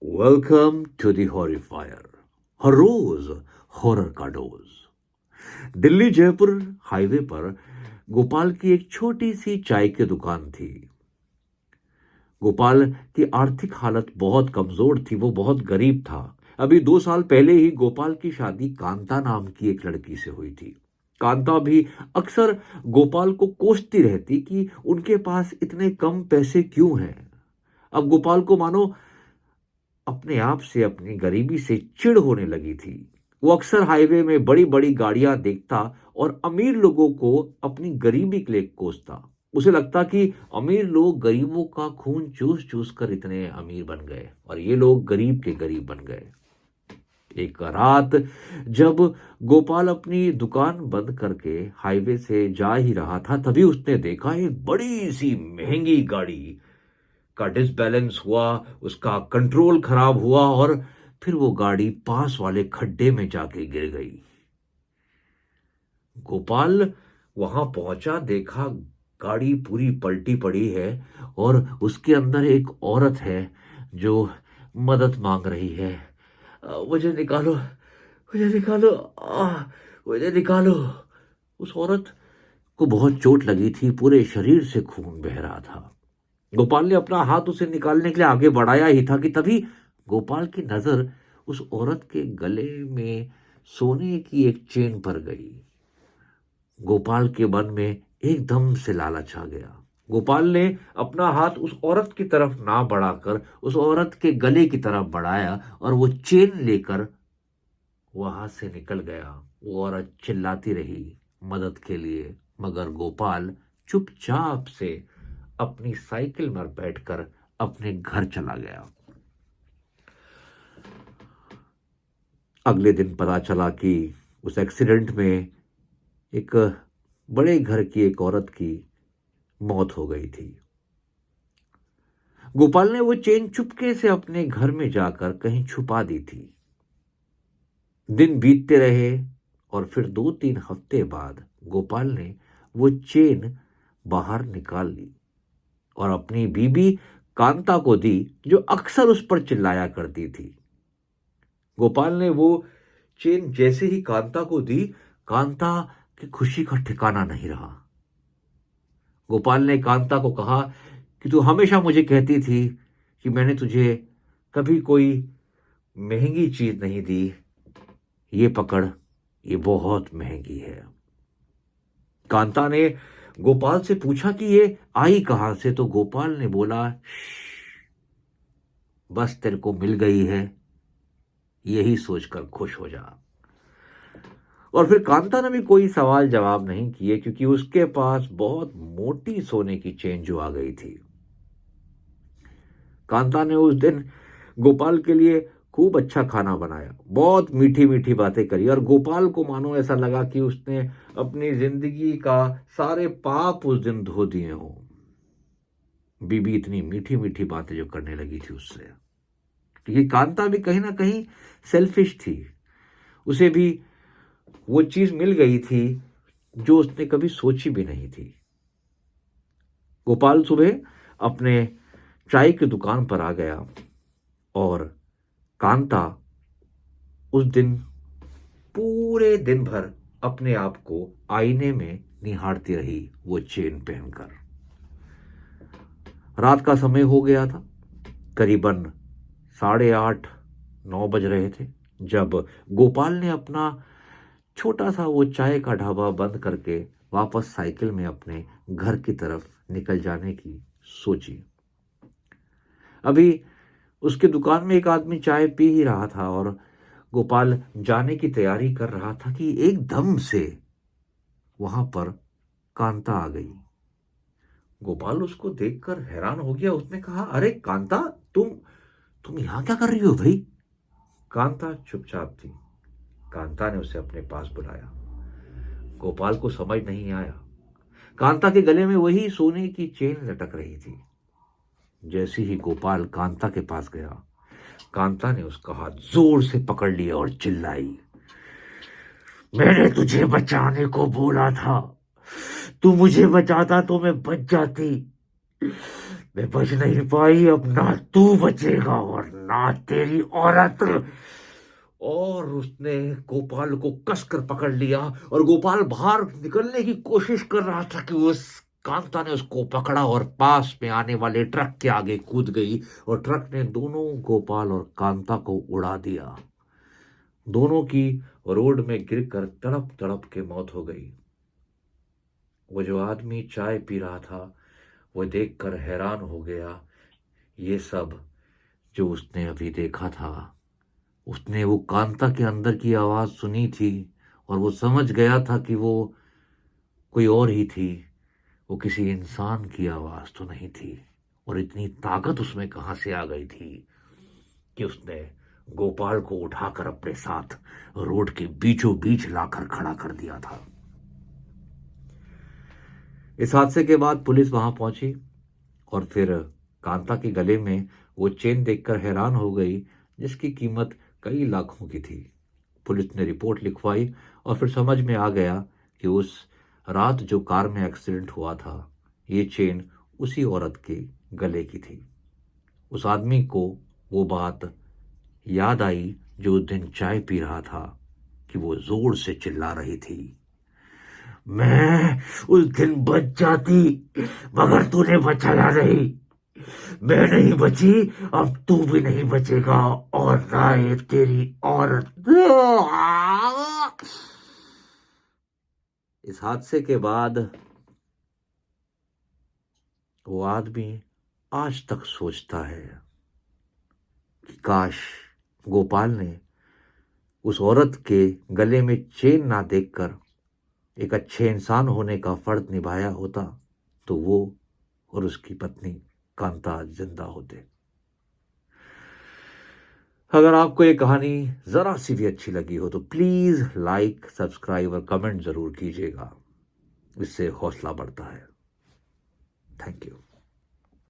Welcome to the horrifier. हर रोज horror का डोज। दिल्ली जयपुर हाईवे पर गोपाल की एक छोटी सी चाय की दुकान थी। गोपाल की आर्थिक हालत बहुत कमजोर थी, वो बहुत गरीब था। अभी 2 साल पहले ही गोपाल की शादी कांता नाम की एक लड़की से हुई थी। कांता भी अक्सर गोपाल को कोसती रहती कि उनके पास इतने कम पैसे क्यों हैं। अब गोपाल को मानो अपने आप से, अपनी गरीबी से चिढ़ होने लगी थी। वो अक्सर हाईवे में बड़ी बड़ी गाड़ियां देखता और अमीर लोगों को अपनी गरीबी के लिए कोसता। उसे लगता कि अमीर लोग गरीबों का खून चूस चूस कर इतने अमीर बन गए और ये लोग गरीब के गरीब बन गए। एक रात जब गोपाल अपनी दुकान बंद करके हाईवे से जा ही रहा था, तभी उसने देखा एक बड़ी सी महंगी गाड़ी का डिसबैलेंस हुआ, उसका कंट्रोल खराब हुआ और फिर वो गाड़ी पास वाले खड्डे में जाके गिर गई। गोपाल वहां पहुंचा, देखा गाड़ी पूरी पलटी पड़ी है और उसके अंदर एक औरत है जो मदद मांग रही है। मुझे निकालो, मुझे निकालो, मुझे निकालो। उस औरत को बहुत चोट लगी थी, पूरे शरीर से खून बह रहा था। गोपाल ने अपना हाथ उसे निकालने के लिए आगे बढ़ाया ही था कि तभी गोपाल की नजर उस औरत के गले में सोने की एक चेन पर गई। गोपाल के मन में एकदम से लालच आ गया। गोपाल ने अपना हाथ उस औरत की तरफ ना बढ़ाकर उस औरत के गले की तरफ बढ़ाया और वो चेन लेकर वहां से निकल गया। वो औरत चिल्लाती रही मदद के लिए, मगर गोपाल चुपचाप से अपनी साइकिल में बैठकर अपने घर चला गया। अगले दिन पता चला कि उस एक्सीडेंट में एक बड़े घर की एक औरत की मौत हो गई थी। गोपाल ने वो चेन चुपके से अपने घर में जाकर कहीं छुपा दी थी। दिन बीतते रहे और फिर 2-3 हफ्ते बाद गोपाल ने वो चेन बाहर निकाल ली और अपनी बीबी कांता को दी, जो अक्सर उस पर चिल्लाया करती थी। गोपाल ने वो चेन जैसे ही कांता को दी, कांता की खुशी का ठिकाना नहीं रहा। गोपाल ने कांता को कहा कि तू हमेशा मुझे कहती थी कि मैंने तुझे कभी कोई महंगी चीज नहीं दी, ये पकड़, ये बहुत महंगी है। कांता ने गोपाल से पूछा कि ये आई कहां से, तो गोपाल ने बोला, बस तेरे को मिल गई है, यही सोचकर खुश हो जा। और फिर कांता ने भी कोई सवाल जवाब नहीं किए, क्योंकि उसके पास बहुत मोटी सोने की चेन जो आ गई थी। कांता ने उस दिन गोपाल के लिए खूब अच्छा खाना बनाया, बहुत मीठी मीठी बातें करी और गोपाल को मानो ऐसा लगा कि उसने अपनी जिंदगी का सारे पाप उस दिन धो दिए हों। बीबी इतनी मीठी मीठी बातें जो करने लगी थी उससे, क्योंकि कांता भी कहीं ना कहीं सेल्फिश थी। उसे भी वो चीज मिल गई थी जो उसने कभी सोची भी नहीं थी। गोपाल सुबह अपने चाय की दुकान पर आ गया और कांता उस दिन पूरे दिन भर अपने आप को आईने में निहारती रही, वो चेन पहनकर। रात का समय हो गया था, करीबन 8:30-9 बज रहे थे, जब गोपाल ने अपना छोटा सा वो चाय का ढाबा बंद करके वापस साइकिल में अपने घर की तरफ निकल जाने की सोची। अभी उसकी दुकान में एक आदमी चाय पी ही रहा था और गोपाल जाने की तैयारी कर रहा था कि एकदम से वहां पर कांता आ गई। गोपाल उसको देखकर हैरान हो गया। उसने कहा, अरे कांता, तुम यहां क्या कर रही हो भाई? कांता चुपचाप थी। कांता ने उसे अपने पास बुलाया। गोपाल को समझ नहीं आया। कांता के गले में वही सोने की चेन लटक रही थी। जैसे ही गोपाल कांता के पास गया, कांता ने उसका हाथ जोर से पकड़ लिया और चिल्लाई, मैंने तुझे बचाने को बोला था, तू मुझे बचाता तो मैं बच जाती। मैं बच नहीं पाई, अब ना तू बचेगा और ना तेरी औरत। और उसने गोपाल को कसकर पकड़ लिया और गोपाल बाहर निकलने की कोशिश कर रहा था कि उस कांता ने उसको पकड़ा और पास में आने वाले ट्रक के आगे कूद गई और ट्रक ने दोनों गोपाल और कांता को उड़ा दिया। दोनों की रोड में गिरकर तड़प तड़प के मौत हो गई। वो जो आदमी चाय पी रहा था वो देखकर हैरान हो गया। ये सब जो उसने अभी देखा था, उसने वो कांता के अंदर की आवाज सुनी थी और वो समझ गया था कि वो कोई और ही थी। वो किसी इंसान की आवाज तो नहीं थी। और इतनी ताकत उसमें कहां से आ गई थी कि उसने गोपाल को उठाकर अपने साथ रोड के बीचों बीच लाकर खड़ा कर दिया था। इस हादसे के बाद पुलिस वहां पहुंची और फिर कांता के गले में वो चेन देखकर हैरान हो गई, जिसकी कीमत कई लाखों की थी। पुलिस ने रिपोर्ट लिखवाई और फिर समझ में आ गया कि उस रात जो कार में एक्सीडेंट हुआ था, ये चेन उसी औरत के गले की थी। उस आदमी को वो बात याद आई जो उस दिन चाय पी रहा था, कि वो जोर से चिल्ला रही थी, मैं उस दिन बच जाती मगर तूने बचाया नहीं। मैं नहीं बची, अब तू भी नहीं बचेगा और ना ये तेरी औरत। इस हादसे के बाद वो आदमी आज तक सोचता है कि काश गोपाल ने उस औरत के गले में चेन ना देखकर एक अच्छे इंसान होने का फर्ज निभाया होता तो वो और उसकी पत्नी कांता आज जिंदा होते। अगर आपको ये कहानी जरा सी भी अच्छी लगी हो तो प्लीज लाइक, सब्सक्राइब और कमेंट जरूर कीजिएगा। इससे हौसला बढ़ता है। Thank you.